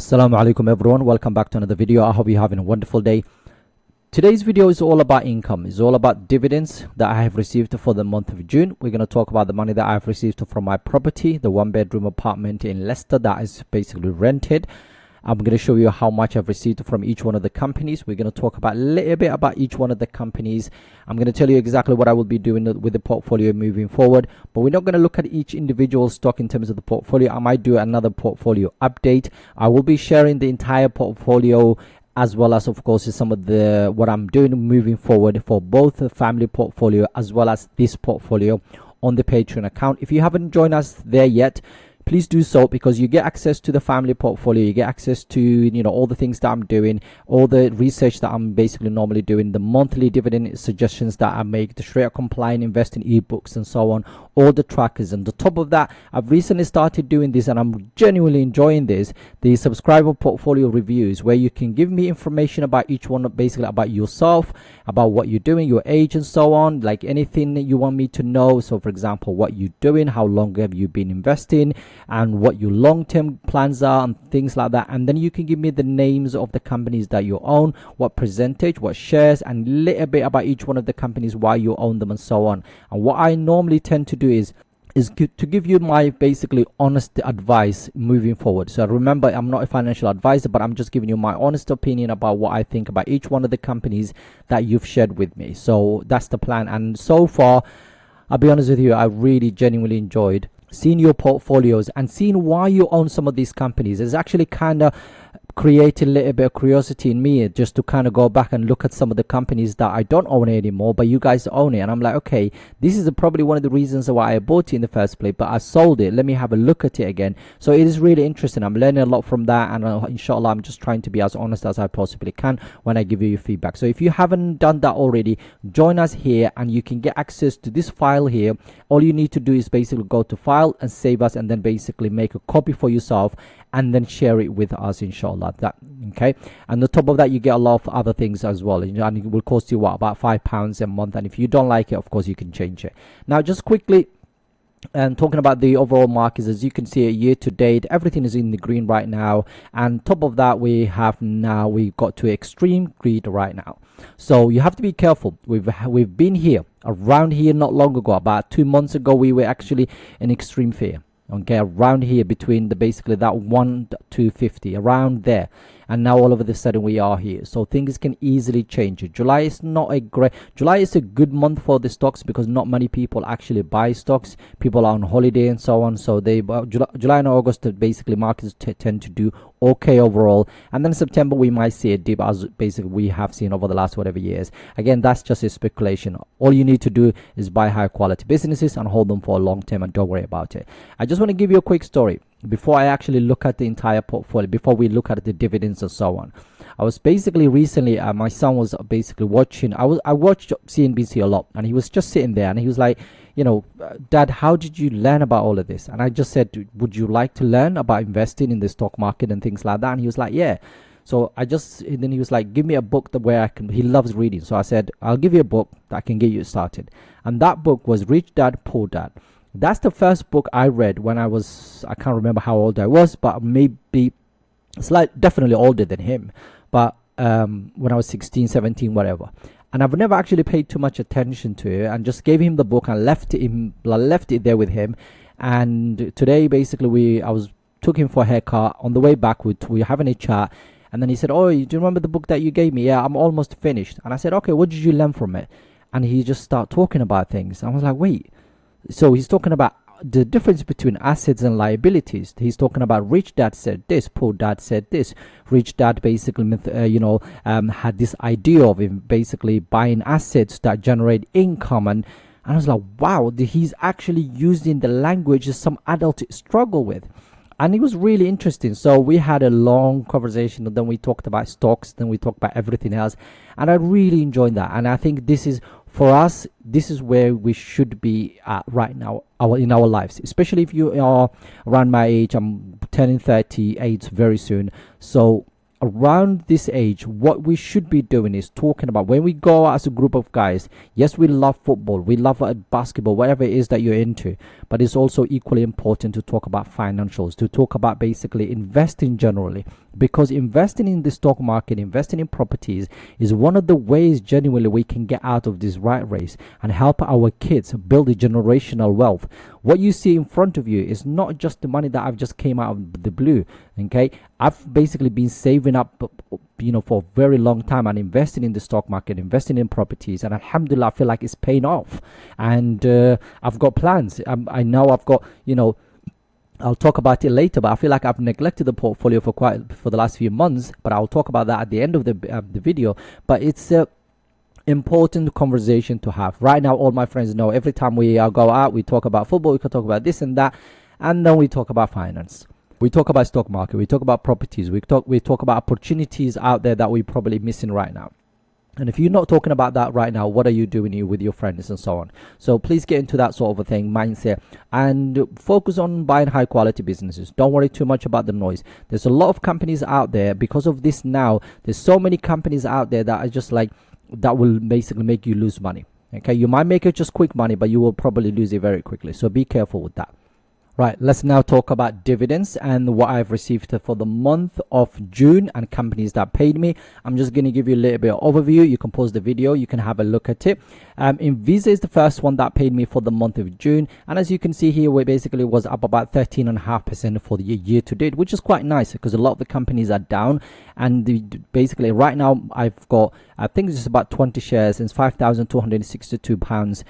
Assalamu Alaikum everyone, welcome back to another video. I hope you're having a wonderful day. Today's video is all about income. It's all about dividends that I have received for the month of June. We're going to talk about the money that I've received from my property, the one-bedroom apartment in Leicester that is basically rented. I'm going to show you how much I've received from each one of the companies. We're going to talk about a little bit about each one of the companies. I'm going to tell you exactly what I will be doing with the portfolio moving forward, but we're not going to look at each individual stock in terms of the portfolio. I might do another portfolio update. I will be sharing the entire portfolio as well as, of course, some of the what I'm doing moving forward for both the family portfolio as well as this portfolio on the Patreon account. If you haven't joined us there yet, please do so, because you get access to the family portfolio, you get access to all the things that I'm doing, all the research that I'm basically normally doing, the monthly dividend suggestions that I make, the Sharia compliant investing ebooks and so on, all the trackers. And on top of that, I've recently started doing this and I'm genuinely enjoying this, the subscriber portfolio reviews, where you can give me information about each one, basically about yourself, about what you're doing, your age and so on, like anything that you want me to know. So for example, what you're doing, how long have you been investing, and what your long-term plans are and things like that. And then you can give me the names of the companies that you own, what percentage, what shares, and a little bit about each one of the companies, why you own them and so on. And what I normally tend to do is to give you my basically honest advice moving forward. So remember, I'm not a financial advisor, but I'm just giving you my honest opinion about what I think about each one of the companies that you've shared with me. So that's the plan. And so far, I'll be honest with you, I really genuinely enjoyed seeing your portfolios and seeing why you own some of these companies. It's actually kind of created a little bit of curiosity in me, just to kind of go back and look at some of the companies that I don't own anymore, but you guys own it. And I'm like, okay, this is probably one of the reasons why I bought it in the first place, but I sold it. Let me have a look at it again. So it is really interesting. I'm learning a lot from that, and inshallah, I'm just trying to be as honest as I possibly can when I give you your feedback. So if you haven't done that already, join us here and you can get access to this file here. All you need to do is basically go to file and save us, and then basically make a copy for yourself and then share it with us, inshallah. That okay? And on top of that, you get a lot of other things as well, and it will cost you what, about £5 a month. And if you don't like it, of course, you can change it. Now, just quickly, and talking about the overall markets, as you can see, year to date, everything is in the green right now. And top of that, we got to extreme greed right now. So you have to be careful. We've been here, around here, not long ago, about 2 months ago, we were actually in extreme fear. Okay, around here between the basically that 1 to 250, around there. And now all of a sudden we are here, so things can easily change. July is a good month for the stocks, because not many people actually buy stocks. People are on holiday and so on, so July and August basically markets tend to do okay overall. And then September we might see a dip, as basically we have seen over the last whatever years. Again, that's just a speculation. All you need to do is buy high quality businesses and hold them for a long term, and don't worry about it. I just want to give you a quick story before I actually look at the entire portfolio, before we look at the dividends and so on. I was basically recently, my son was basically watching, I watched CNBC a lot, and he was just sitting there and he was like, Dad, how did you learn about all of this? And I just said, would you like to learn about investing in the stock market and things like that? And he was like, yeah. So then he was like, give me a book he loves reading. So I said, I'll give you a book that can get you started. And that book was Rich Dad, Poor Dad. That's the first book I read when I can't remember how old I was, but maybe definitely older than him. But when I was 16, 17, whatever. And I've never actually paid too much attention to it, and just gave him the book and left it there with him. And today, basically, took him for a haircut. On the way back, we were having a chat. And then he said, oh, do you remember the book that you gave me? Yeah, I'm almost finished. And I said, okay, what did you learn from it? And he just started talking about things. I was like, wait. So he's talking about the difference between assets and liabilities. He's talking about rich dad said this, poor dad said this. Rich dad basically, had this idea of him basically buying assets that generate income. And I was like, wow, he's actually using the language that some adults struggle with. And it was really interesting. So we had a long conversation, and then we talked about stocks, then we talked about everything else. And I really enjoyed that. And I think for us, this is where we should be at right now in our lives, especially if you are around my age. I'm turning 38 very soon. So around this age, what we should be doing is talking about when we go out as a group of guys. Yes, we love football, we love basketball, whatever it is that you're into, but it's also equally important to talk about financials, to talk about basically investing generally, because investing in the stock market, investing in properties is one of the ways genuinely we can get out of this rat race and help our kids build a generational wealth. What you see in front of you is not just the money that I've just came out of the blue. Okay, I've basically been saving up, for a very long time and investing in the stock market, investing in properties, and alhamdulillah, I feel like it's paying off. And I've got plans. I know I've got, I'll talk about it later, but I feel like I've neglected the portfolio for the last few months, but I'll talk about that at the end of the video. But it's important conversation to have. Right now, all my friends know every time we go out, we talk about football, we can talk about this and that, and then we talk about finance. We talk about stock market, we talk about properties, we talk about opportunities out there that we're probably missing right now. And if you're not talking about that right now, what are you doing with your friends and so on? So please get into that sort of a thing, mindset, and focus on buying high quality businesses. Don't worry too much about the noise. There's a lot of companies out there because of this now. There's so many companies out there that are just like, that will basically make you lose money. Okay, you might make it just quick money, but you will probably lose it very quickly. So be careful with that. Right, let's now talk about dividends and what I've received for the month of June and companies that paid me. I'm just going to give you a little bit of overview. You can pause the video, you can have a look at it. Visa is the first one that paid me for the month of June, and as you can see here, we basically was up about 13.5% for the year to date, which is quite nice because a lot of the companies are down. And basically right now I've got, I think it's just about 20 shares and it's £5,262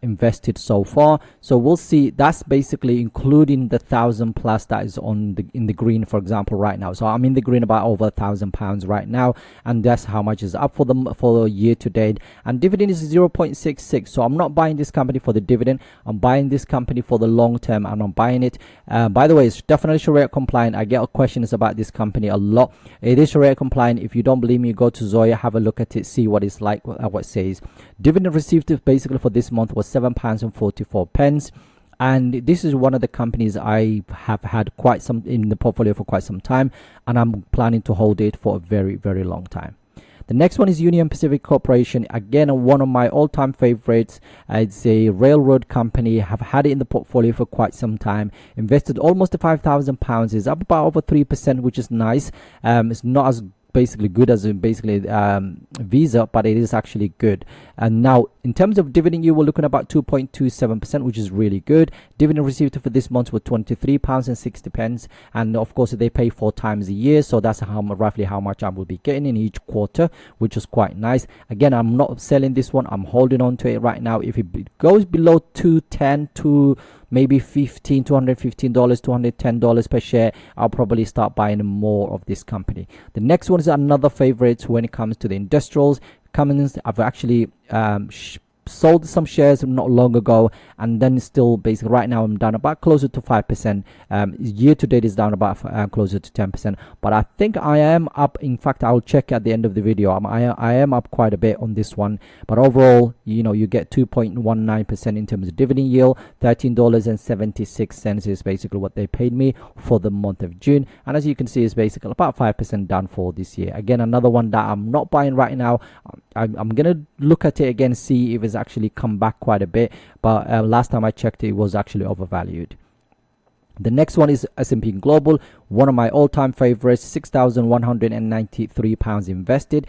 invested so far. So we'll see. That's basically including the 1,000 plus that is in the green, for example, right now. So I'm in the green about over £1,000 right now, and that's how much is up for the year to date. And dividend is 0.66. So I'm not buying this company for the dividend. I'm buying this company for the long term, and I'm buying it. By the way, it's definitely Sharia compliant. I get questions about this company a lot. It is Sharia compliant. If you don't believe me, go to Zoya, have a look at it, see what it's like, what it says. Dividend received basically for this month was £7.44. And this is one of the companies I have had quite some in the portfolio for quite some time, and I'm planning to hold it for a very, very long time. The next one is Union Pacific Corporation. Again, one of my all-time favorites. It's a railroad company. Have had it in the portfolio for quite some time. Invested almost £5,000. Is up about over 3%, which is nice. It's not as basically good as basically Visa, but it is actually good. And now in terms of dividend, you were looking at about 2.27%, which is really good. Dividend received for this month was £23.60, and of course they pay 4 times a year, so that's roughly how much I will be getting in each quarter, which is quite nice. Again, I'm not selling this one, I'm holding on to it right now. If it goes below 210 to maybe $215, $210 per share, I'll probably start buying more of this company. The next one is another favorite when it comes to the industrials. Cummins, I've actually sold some shares not long ago, and then still basically right now I'm down about closer to 5%. Year to date is down about closer to 10%, but I think I am up. In fact, I'll check at the end of the video. I am up quite a bit on this one, but overall, you get 2.19% in terms of dividend yield. $13.76 is basically what they paid me for the month of June, and as you can see, it's basically about 5% down for this year. Again, another one that I'm not buying right now. I'm gonna look at it again, see if it's actually come back quite a bit, but last time I checked, it was actually overvalued. The next one is S&P Global, one of my all-time favorites, £6,193 invested.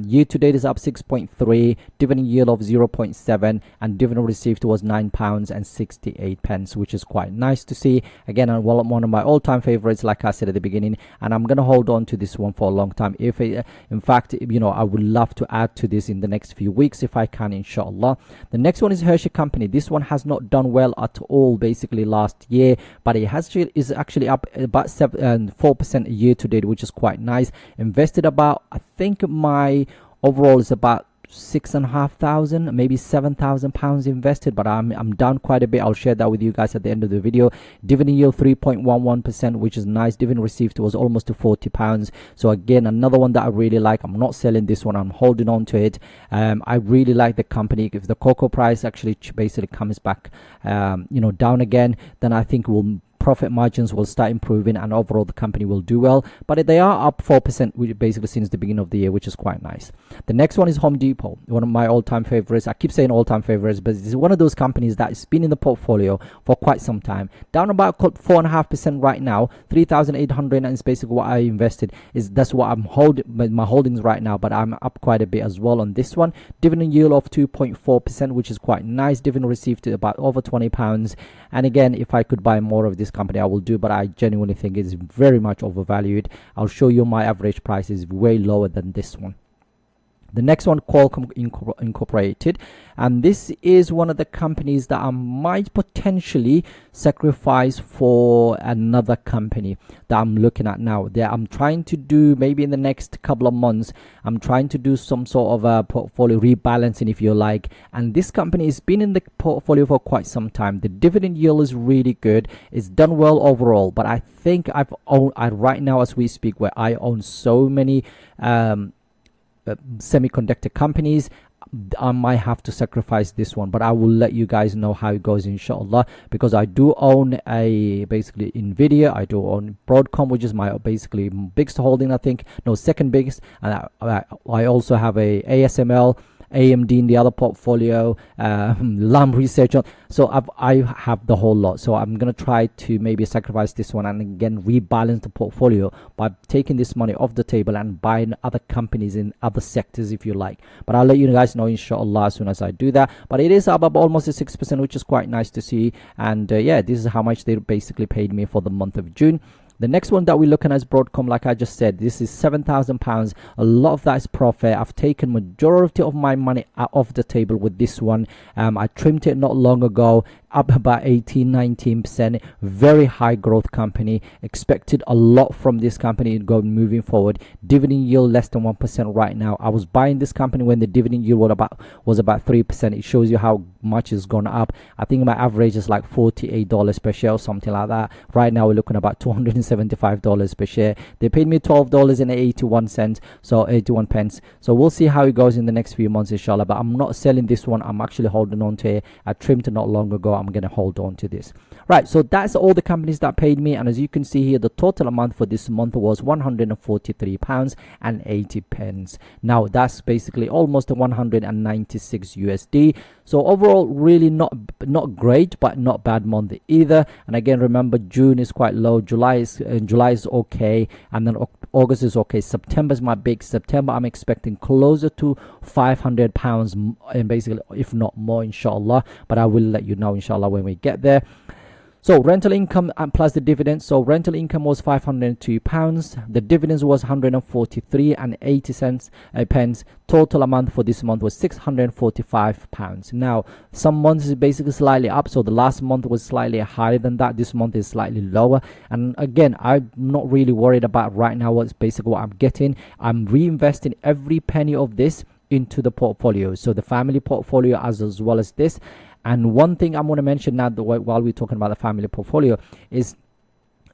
Year to date is up 6.3, dividend yield of 0.7, and dividend received was £9.68, which is quite nice to see. Again, one of my all-time favorites, like I said at the beginning, and I'm gonna hold on to this one for a long time. If it, in fact, I would love to add to this in the next few weeks if I can, inshallah. The next one is Hershey Company. This one has not done well at all, basically last year, but it is actually up about 4% year to date, which is quite nice. Invested about, I think my overall is about £6,500, maybe £7,000 invested, but I'm down quite a bit. I'll share that with you guys at the end of the video. Dividend yield 3.11%, which is nice. Dividend received was almost to £40. So again, another one that I really like. I'm not selling this one, I'm holding on to it. I really like the company. If the cocoa price actually basically comes back down again, then I think we'll profit margins will start improving, and overall the company will do well. But they are up 4%, which basically since the beginning of the year, which is quite nice. The next one is Home Depot, one of my all-time favorites. I keep saying all-time favorites, but it's one of those companies that has been in the portfolio for quite some time. Down about 4.5% right now, 3,800, and it's basically what I invested. That's what I'm holding, my holdings right now, but I'm up quite a bit as well on this one. Dividend yield of 2.4%, which is quite nice. Dividend received to about over £20. And again, if I could buy more of this company, I will do, but I genuinely think it's very much overvalued. I'll show you my average price is way lower than this one. The next one, Qualcomm Incorporated, and this is one of the companies that I might potentially sacrifice for another company that I'm looking at now. I'm trying to do, maybe in the next couple of months, I'm trying to do some sort of a portfolio rebalancing, if you like. And this company has been in the portfolio for quite some time. The dividend yield is really good. It's done well overall, but I think right now as we speak, where I own so many semiconductor companies, I might have to sacrifice this one, but I will let you guys know how it goes, inshallah, because I do own basically Nvidia, I do own Broadcom, which is my basically biggest holding, I think, no, second biggest, and I also have a ASML, AMD in the other portfolio, Lam Research. So I have the whole lot. So I'm going to try to maybe sacrifice this one and again rebalance the portfolio by taking this money off the table and buying other companies in other sectors, if you like. But I'll let you guys know, inshallah, as soon as I do that. But it is up almost 6%, which is quite nice to see. And yeah, this is how much they basically paid me for the month of June. The next one that we're looking at is Broadcom. Like I just said, this is £7,000. A lot of that is profit. I've taken majority of my money out of the table with this one. I trimmed it not long ago, up about 18-19%. Very high growth company. Expected a lot from this company moving forward. Dividend yield less than 1% right now. I was buying this company when the dividend yield was about 3%. It shows you how much it's gone up. I think my average is like $48 per share or something like that. Right now we're looking at about $275 per share. They paid me $12.81, so 81 pence. So we'll see how it goes in the next few months, inshallah. But I'm not selling this one. I'm actually holding on to it. I trimmed it not long ago. I'm going to hold on to this. Right, so that's all the companies that paid me, and as you can see here, the total amount for this month was £143.80. Now that's basically almost 196 USD. So overall, really not great, but not bad month either. And again, remember, June is quite low. July is okay, and then August is okay. September is my big September. I'm expecting closer to £500, and basically, if not more, inshallah. But I will let you know, inshallah, when we get there. So rental income and plus the dividends. So rental income was £502. The dividends was 143.80 pence. Total amount for this month was £645. Now, some months is basically slightly up. So the last month was slightly higher than that. This month is slightly lower. And again, I'm not really worried about right now what's basically what I'm getting. I'm reinvesting every penny of this into the portfolio. So the family portfolio as well as this. And one thing I'm going to mention now while we're talking about the family portfolio is,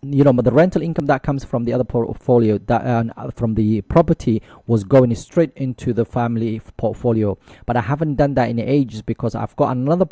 you know, but the rental income that comes from the other portfolio, that from the property, was going straight into the family portfolio. But I haven't done that in ages because I've got another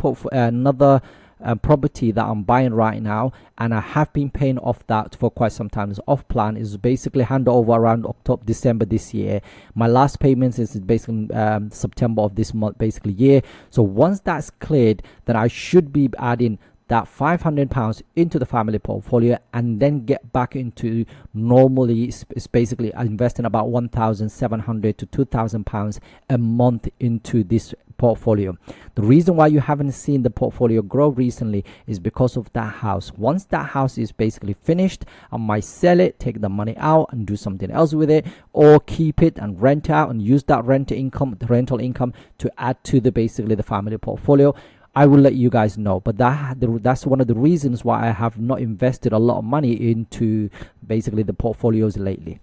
property that I'm buying right now, and I have been paying off that for quite some time. It's off plan. Is basically hand over around December this year. My last payments is basically September of this month, basically year. So once that's cleared, then I should be adding that £500 into the family portfolio and then get back into normally it's basically investing about £1,700 to £2,000 a month into this portfolio. The reason why you haven't seen the portfolio grow recently is because of that house. Once that house is basically finished, I might sell it, take the money out and do something else with it, or keep it and rent out and use that rental income to add to the basically the family portfolio. I will let you guys know, but that's one of the reasons why I have not invested a lot of money into basically the portfolios lately.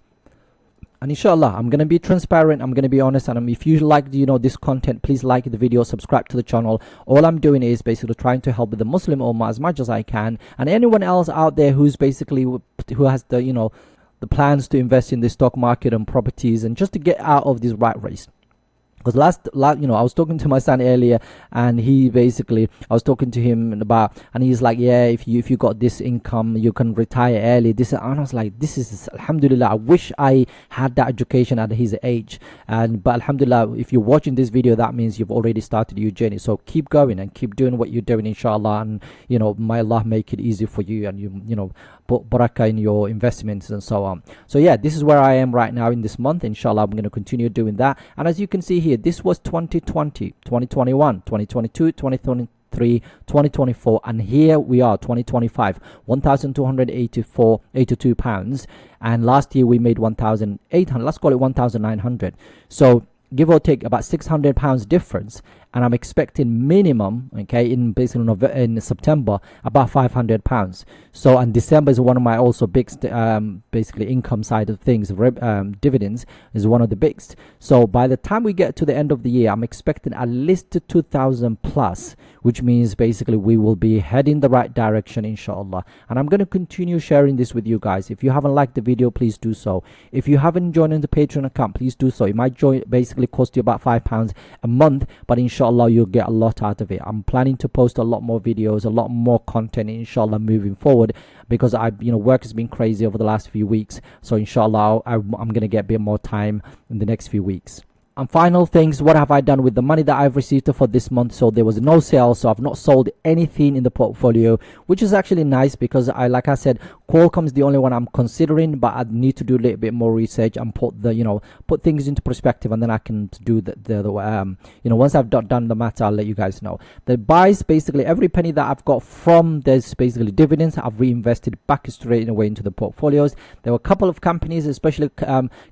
And inshallah, I'm going to be transparent, I'm going to be honest, and if you like, you know, this content, please like the video, subscribe to the channel. All I'm doing is basically trying to help the Muslim Ummah as much as I can, and anyone else out there who's basically, who has the, you know, the plans to invest in the stock market and properties and just to get out of this rat race. Because I was talking to my son earlier, and he basically, I was talking to him about, and he's like, yeah, if you got this income, you can retire early. This, and I was like, this is alhamdulillah. I wish I had that education at his age. But alhamdulillah, if you're watching this video, that means you've already started your journey. So keep going and keep doing what you're doing, inshallah. And may Allah make it easy for you, and put barakah in your investments and so on. So yeah, this is where I am right now in this month. Inshallah, I'm going to continue doing that. And as you can see here, this was 2020, 2021, 2022, 2023, 2024, and here we are, 2025, 1,282 pounds. And last year we made 1,800, let's call it 1,900. So give or take about 600 pounds difference. And I'm expecting minimum, okay, in basically in September, about 500 pounds. So, and December is one of my also big, basically income side of things. Dividends is one of the biggest. So by the time we get to the end of the year, I'm expecting at least 2,000 plus, which means basically we will be heading the right direction, inshallah. And I'm going to continue sharing this with you guys. If you haven't liked the video, please do so. If you haven't joined the Patreon account, please do so. It might basically cost you about £5 a month, but inshallah you'll get a lot out of it. I'm planning to post a lot more videos, a lot more content, inshallah, moving forward, because work has been crazy over the last few weeks. So inshallah I'm going to get a bit more time in the next few weeks. And final things, what have I done with the money that I've received for this month? So there was no sale, so I've not sold anything in the portfolio, which is actually nice, because like I said, Qualcomm is the only one I'm considering, but I need to do a little bit more research and put things into perspective, and then I can do once I've done the matter, I'll let you guys know. The buys, basically every penny that I've got from this basically dividends, I've reinvested back straight away into the portfolios. There were a couple of companies, especially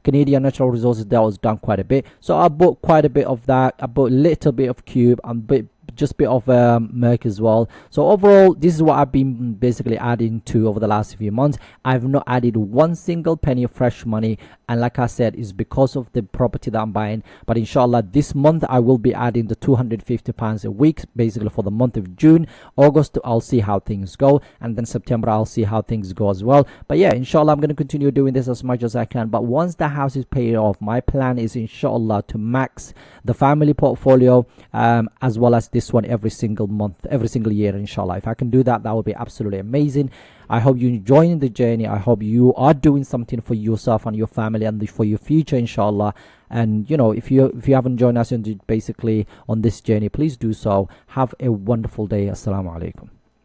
Canadian Natural Resources, that was done quite a bit. So I bought quite a bit of that. I bought a little bit of Cube and just a bit of Merck as well. So overall, this is what I've been basically adding to over the last few months. I've not added one single penny of fresh money, and like I said, it's because of the property that I'm buying. But inshallah, this month I will be adding the £250 a week, basically for the month of June. August, I'll see how things go, and then September I'll see how things go as well. But yeah, inshallah, I'm going to continue doing this as much as I can. But once the house is paid off, my plan is inshallah to max the family portfolio, as well as this one every single month, every single year, inshallah. If I can do that, that would be absolutely amazing. I hope you enjoying the journey. I hope you are doing something for yourself and your family and for your future, inshallah. And if you haven't joined us basically on this journey, please do so. Have a wonderful day. Assalamu Alaikum.